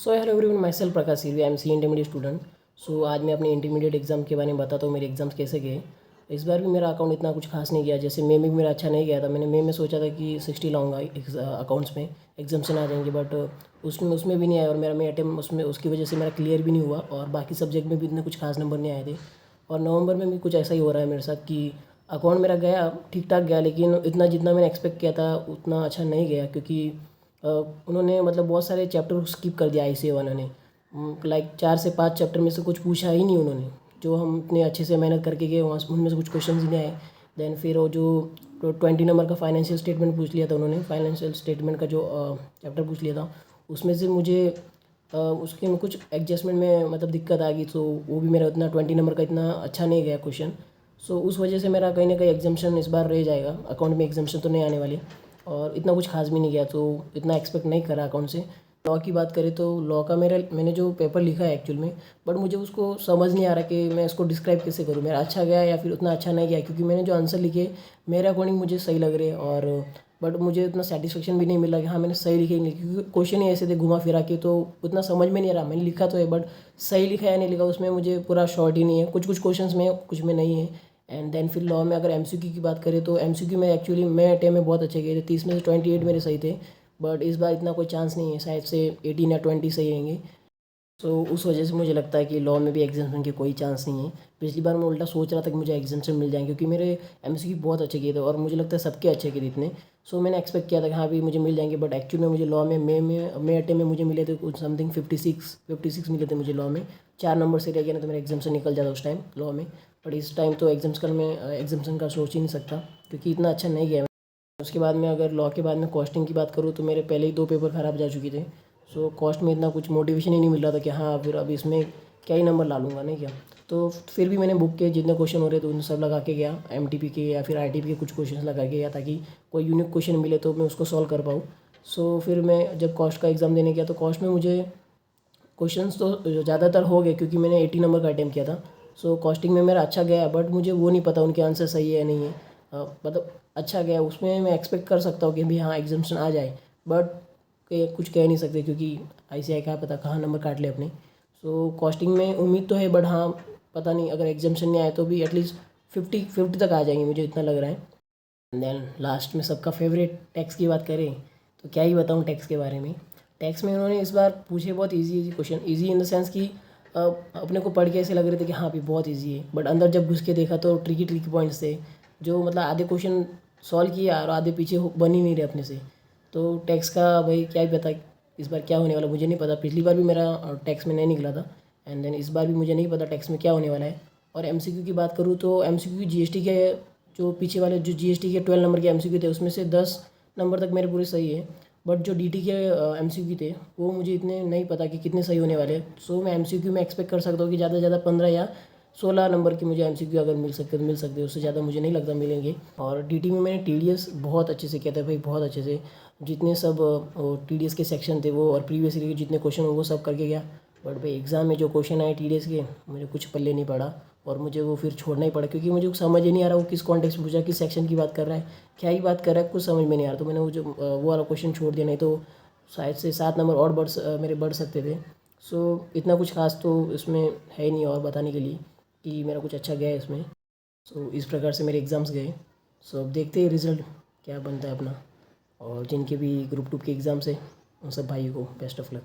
So hello everyone, myself Prakash Sirvi, I am C intermediate student. So आज मैं अपने intermediate exam के बारे में बताता हूँ, मेरे एग्जाम्स कैसे गए। इस बार भी मेरा अकाउंट इतना कुछ खास नहीं गया। जैसे मे में भी मेरा अच्छा नहीं गया था। मैंने मे में सोचा था कि 60 लाऊंगा अकाउंट्स में, एग्जाम्शन आ जाएंगे, बट उसमें भी नहीं आया। और मेरा मे अटेम्प्ट उसमें उसकी वजह से मेरा क्लियर भी नहीं हुआ, और बाकी सब्जेक्ट में भी इतने कुछ खास नंबर नहीं आए थे। और नवंबर में भी कुछ ऐसा ही हो रहा है मेरे साथ कि अकाउंट मेरा गया, ठीक ठाक गया, लेकिन इतना जितना मैंने एक्सपेक्ट किया था उतना अच्छा नहीं गया। क्योंकि उन्होंने मतलब बहुत सारे चैप्टर स्किप कर दिया ICA वालों ने। लाइक 4 से 5 चैप्टर में से कुछ पूछा ही नहीं उन्होंने। जो हम इतने अच्छे से मेहनत करके गए वहाँ उनमें से कुछ क्वेश्चन ही नहीं आए। देन फिर वो जो 20 नंबर का फाइनेंशियल स्टेटमेंट पूछ लिया था उन्होंने, फाइनेंशियल स्टेटमेंट का जो चैप्टर पूछ लिया था, उसमें से मुझे उसके में कुछ एडजस्टमेंट में मतलब दिक्कत आ गई। तो वो भी मेरा उतना 20 नंबर का इतना अच्छा नहीं गया क्वेश्चन। सो उस वजह से मेरा कहीं ना कहीं एग्जाम्शन इस बार रह जाएगा। अकाउंट में एग्जाम्शन तो नहीं आने वाली, और इतना कुछ खास भी नहीं गया, तो इतना एक्सपेक्ट नहीं करा अकाउंट से। लॉ की बात करें तो लॉ का मैंने जो पेपर लिखा है एक्चुअल में, बट मुझे उसको समझ नहीं आ रहा कि मैं इसको डिस्क्राइब कैसे करूँ। मेरा अच्छा गया या फिर उतना अच्छा नहीं गया, क्योंकि मैंने जो आंसर लिखे मेरे अकॉर्डिंग मुझे सही लग रहे, और बट मुझे उतना सेटिस्फेक्शन भी नहीं मिला कि हाँ मैंने सही लिखे नहीं, क्योंकि क्वेश्चन ही ऐसे थे घुमा फिरा के, तो उतना समझ में नहीं आ रहा। मैंने लिखा तो है, बट सही लिखा या नहीं लिखा उसमें मुझे पूरा शॉर्ट ही नहीं है। कुछ कुछ क्वेश्चन में, कुछ में नहीं है। एंड देन फिर लॉ में अगर MCQ की बात करें तो MCQ में एक्चुअली मैं अटेम्प्ट में बहुत अच्छे गए थे। 30 में से 28 मेरे सही थे, बट इस बार इतना कोई चांस नहीं है, शायद से 18 या 20 सही रहेंगे। तो उस वजह से मुझे लगता है कि लॉ में भी एग्जाम्शन के कोई चांस नहीं है। पिछली बार मैं उल्टा सोच रहा था कि मुझे एग्जाम्शन मिल जाएंगे, क्योंकि मेरे MCQ बहुत अच्छे किए थे, और मुझे लगता है सबके अच्छे किए थे इतने। सो मैंने एक्सपेक्ट किया था कि हाँ भी मुझे मिल जाएंगे, बट एक्चुअली में मुझे लॉ में मे अटेम्प्ट में मुझे मिले थे कुछ समथिंग 56 मिले थे मुझे लॉ में। 4 नंबर से रह गया, ना तो मेरा एग्जाम्शन निकल जाता उस टाइम लॉ में। बट इस टाइम तो एग्जाम्शन का सोच ही नहीं सकता, क्योंकि इतना अच्छा नहीं गया। उसके बाद में अगर लॉ के बाद में कॉस्टिंग की बात करूँ तो मेरे पहले ही 2 पेपर ख़राब जा चुके थे। सो कॉस्ट में इतना कुछ मोटिवेशन ही नहीं मिल रहा था कि हाँ फिर अब इसमें क्या ही नंबर ला लूँगा, नहीं क्या। तो फिर भी मैंने बुक के जितने क्वेश्चन हो रहे थे उन सब लगा के गया, MTP के या फिर ITP के कुछ क्वेश्चन लगा के गया, ताकि कोई यूनिक क्वेश्चन मिले तो मैं उसको सॉल्व कर पाऊँ। सो फिर मैं जब कॉस्ट का एग्ज़ाम देने गया तो कॉस्ट में मुझे क्वेश्चंस तो ज़्यादातर हो गए, क्योंकि मैंने 80 नंबर का अटैम्प्ट किया था। सो कॉस्टिंग में मेरा अच्छा गया, बट मुझे वो नहीं पता उनके आंसर सही है या नहीं है। मतलब अच्छा गया उसमें, मैं एक्सपेक्ट कर सकता हूँ कि भी हाँ एग्जाम्शन आ जाए, बट कुछ कह नहीं सकते, क्योंकि ICI क्या पता कहाँ नंबर काट ले अपने। सो कॉस्टिंग में उम्मीद तो है, बट हाँ पता नहीं, अगर एग्जाम्शन नहीं आए तो भी एटलीस्ट 50 तक आ जाएंगे, मुझे इतना लग रहा है। देन लास्ट में सबका फेवरेट टैक्स की बात करें तो क्या ही बताऊँ टैक्स के बारे में। टैक्स में उन्होंने इस बार पूछे बहुत easy question, easy in the sense कि अपने को पढ़ के ऐसे लग रहे थे कि हाँ भी बहुत इजी है, बट अंदर जब घुस के देखा तो ट्रिकी पॉइंट्स थे, जो मतलब आधे क्वेश्चन सॉल्व किया और आधे पीछे बन ही नहीं रहे अपने से। तो टैक्स का भाई क्या ही पता इस बार क्या होने वाला, मुझे नहीं पता। पिछली बार भी मेरा टैक्स में नहीं निकला था, एंड देन इस बार भी मुझे नहीं पता टैक्स में क्या होने वाला है। और MCQ की बात करूँ तो MCQ GST के जो पीछे वाले जो GST के 12 नंबर के MCQ थे उसमें से 10 नंबर तक मेरे पूरे सही है, बट जो DT के MCQ थे वो मुझे इतने नहीं पता कि कितने सही होने वाले हैं। सो मैं MCQ में एक्सपेक्ट कर सकता हूँ कि ज़्यादा से ज़्यादा 15 या 16 नंबर की मुझे MCQ अगर मिल सकते तो मिल सकते, उससे ज़्यादा मुझे नहीं लगता मिलेंगे। और DT में मैंने TDS बहुत अच्छे से किया था भाई, बहुत अच्छे से। जितने सब TDS के सेक्शन थे वो, और प्रीवियस ईयर के जितने क्वेश्चन वो सब करके गया। बट भाई एग्ज़ाम में जो क्वेश्चन आए TDS के, मुझे कुछ पल्ले नहीं पड़ा, और मुझे वो फिर छोड़ना ही पड़ा, क्योंकि मुझे समझ ही नहीं आ रहा वो किस कॉन्टेक्स्ट में पूछा, किस सेक्शन की बात कर रहा है, क्या ही बात कर रहा है, कुछ समझ में नहीं आ रहा। तो मैंने वो वाला क्वेश्चन छोड़ दिया, नहीं तो शायद से 7 नंबर और मेरे बढ़ सकते थे। सो इतना कुछ खास तो इसमें है नहीं और बताने के लिए कि मेरा कुछ अच्छा गया है इसमें। सो इस प्रकार से मेरे एग्ज़ाम्स गए। सो अब देखते हैं रिज़ल्ट क्या बनता है अपना। और जिनके भी ग्रुप 2 के एग्ज़ाम्स है उन सब भाइयों को बेस्ट ऑफ लक।